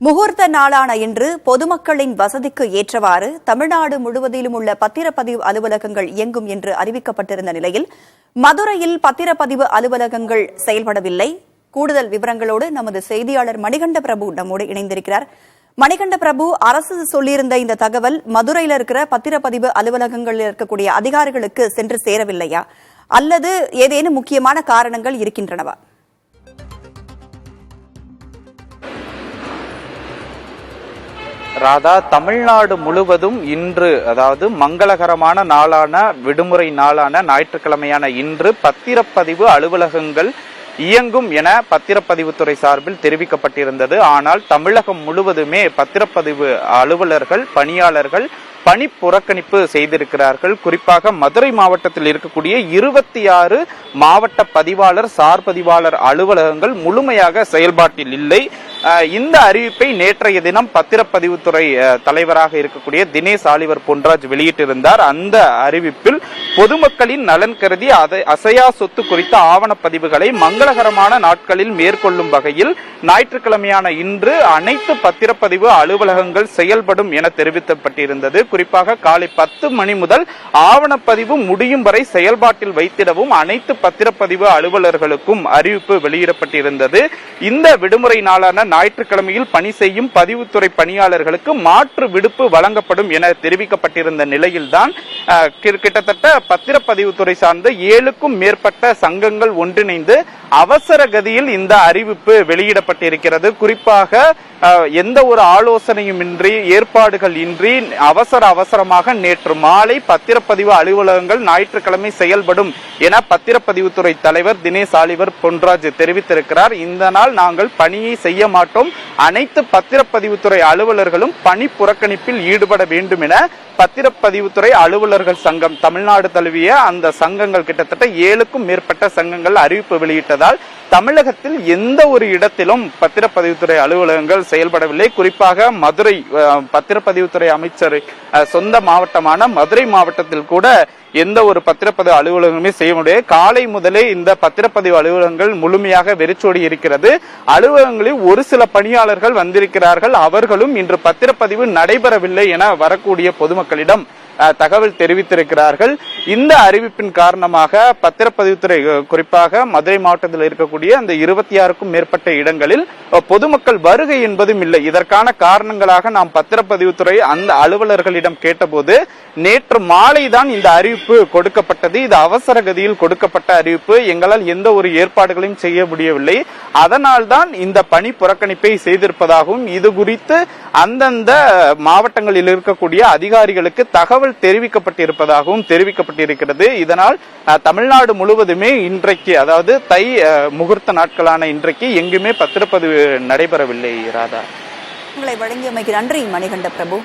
முகூர்த்த நாளான இன்று பொதுமக்களின் வசதிக்கு ஏற்றவாறு தமிழ்நாடு முழுவதிலும் உள்ள பத்திரப்பதிவு அலுவலகங்கள் இயங்கும் என்று அறிவிக்கப்பட்டிருந்த நிலையில் மதுரையில் பத்திரப்பதிவு அலுவலகங்கள் செயல்படவில்லை. கூடுதல் விவரங்களோடு நமது செய்தியாளர் மணிகண்ட பிரபு நம்மோடு இணைந்திருக்கிறார். மணிகண்ட பிரபு, அரசு சொல்லியிருந்த இந்த தகவல் மதுரையில் இருக்கிற பத்திரப்பதிவு அலுவலகங்களில் இருக்கக்கூடிய அதிகாரிகளுக்கு சென்று சேரவில்லையா, அல்லது ஏதேனும் முக்கியமான காரணங்கள் இருக்கின்றனவா? ராதா, தமிழ்நாடு முழுவதும் இன்று, அதாவது மங்களகரமான நாளான விடுமுறை நாளான ஞாயிற்றுக்கிழமையான இன்று பத்திரப்பதிவு அலுவலகங்கள் இயங்கும் என பத்திரப்பதிவுத்துறை சார்பில் தெரிவிக்கப்பட்டிருந்தது. ஆனால் தமிழகம் முழுவதுமே பத்திரப்பதிவு அலுவலர்கள், பணியாளர்கள் பணி புறக்கணிப்பு செய்திருக்கிறார்கள். குறிப்பாக மதுரை மாவட்டத்தில் இருக்கக்கூடிய 26 மாவட்ட பதிவாளர், சார் பதிவாளர் அலுவலகங்கள் முழுமையாக செயல்பாட்டில் இல்லை. இந்த அறிவிப்பை நேற்றைய தினம் பத்திரப்பதிவுத்துறை தலைவராக இருக்கக்கூடிய தினேஷ் ஆலிவர் பொன்ராஜ் வெளியிட்டிருந்தார். அந்த அறிவிப்பில் பொதுமக்களின் நலன் கருதி அசையா சொத்து குறித்த ஆவணப்பதிவுகளை மங்களகரமான நாட்களில் மேற்கொள்ளும் வகையில் ஞாயிற்றுக்கிழமையான இன்று அனைத்து பத்திரப்பதிவு அலுவலகங்கள் செயல்படும் என தெரிவிக்கப்பட்டிருந்தது. குறிப்பாக காலை 10 மணி முதல் ஆவணப்பதிவு முடியும் வரை செயல்பாட்டில் வைத்திடவும் அனைத்து பத்திரப்பதிவு அலுவலர்களுக்கும் அறிவிப்பு வெளியிடப்பட்டிருந்தது. இந்த விடுமுறை நாளான ஞாயிற்றுக்கிழமையில் பணி செய்யும் பதிவுத்துறை பணியாளர்களுக்கு மாற்று விடுப்பு வழங்கப்படும் என தெரிவிக்கப்பட்டிருந்த நிலையில்தான் கிட்டத்தட்ட பத்திரப்பதிவுத்துறை சார்ந்த 7க்கும் மேற்பட்ட சங்கங்கள் ஒன்றிணைந்து அவசர கதியில் இந்த அறிவிப்பு வெளியிடப்பட்டிருக்கிறது. குறிப்பாக எந்த ஒரு ஆலோசனையும் இன்றி, ஏற்பாடுகள் இன்றி அவசரமாக நேற்று மாலை பத்திரப்பதிவு அலுவலகங்கள் ஞாயிற்றுக்கிழமை செயல்படும் என பத்திரப்பதிவுத்துறை தலைவர் தினேஷ் ஆலிவர் பொன்ராஜ் தெரிவித்திருக்கிறார். இந்த நாள் நாங்கள் பணியை செய்ய மாட்டோம், அனைத்து பத்திரப்பதிவுத்துறை அலுவலர்களும் பணி புறக்கணிப்பில் ஈடுபட வேண்டும் என பத்திரப்பதிவுத்துறை அலுவலர்கள் சங்கம், தமிழ்நாடு தழுவிய அந்த சங்கங்கள் கிட்டத்தட்ட 7க்கும் மேற்பட்ட சங்கங்கள் அறிவிப்பு வெளியிட்டதால் தமிழகத்தில் எந்த ஒரு இடத்திலும் பத்திரப்பதிவுத்துறை அலுவலகங்கள் செயல்படவில்லை. குறிப்பாக மதுரை பத்திரப்பதிவுத்துறை அமைச்சர் சொந்த மாவட்டமான மதுரை மாவட்டத்தில் கூட எந்த ஒரு பத்திரப்பதிவு அலுவலகமே செய்ய முடியாது. காலை முதலே இந்த பத்திரப்பதிவு அலுவலகங்கள் முழுமையாக வெறிச்சோடி இருக்கிறது. அலுவலகங்களில் ஒரு சில பணியாளர்கள் வந்திருக்கிறார்கள், அவர்களும் இன்று பத்திரப்பதிவு நடைபெறவில்லை என வரக்கூடிய பொதுமக்களிடம் தகவல் தெரிவித்திருக்கிறார்கள். இந்த அறிவிப்பின் காரணமாக பத்திரப்பதிவுத்துறை, குறிப்பாக மதுரை மாவட்டத்தில் இருக்கக்கூடிய அந்த 26க்கும் மேற்பட்ட இடங்களில் பொதுமக்கள் வருகை என்பதும் இல்லை. இதற்கான காரணங்களாக நாம் பத்திரப்பதிவுத்துறை அந்த அலுவலர்களிடம் கேட்டபோது நேற்று மாலை தான் இந்த அறிவிப்பு கொடுக்கப்பட்டது. இது அவசர கதியில் கொடுக்கப்பட்ட அறிவிப்பு, எங்களால் எந்த ஒரு ஏற்பாடுகளையும் செய்ய முடியவில்லை, அதனால் தான் இந்த பணி புறக்கணிப்பை செய்திருப்பதாகவும் இது குறித்து அந்தந்த மாவட்டங்களில் இருக்கக்கூடிய அதிகாரிகளுக்கு தகவல் தெரிவிக்கப்பட்டிருப்பதாகவும் தெரிவிக்கப்பட்டிருக்கிறது. இதனால் தமிழ்நாடு முழுவதுமே இன்றைக்கு, அதாவது தை முகூர்த்த நாட்களான இன்றைக்கு எங்குமே பத்திரப்பதிவு நடைபெறவில்லை. ராதா, உங்களை வழங்கியமைக்கு நன்றி மணிகண்ட பிரபு.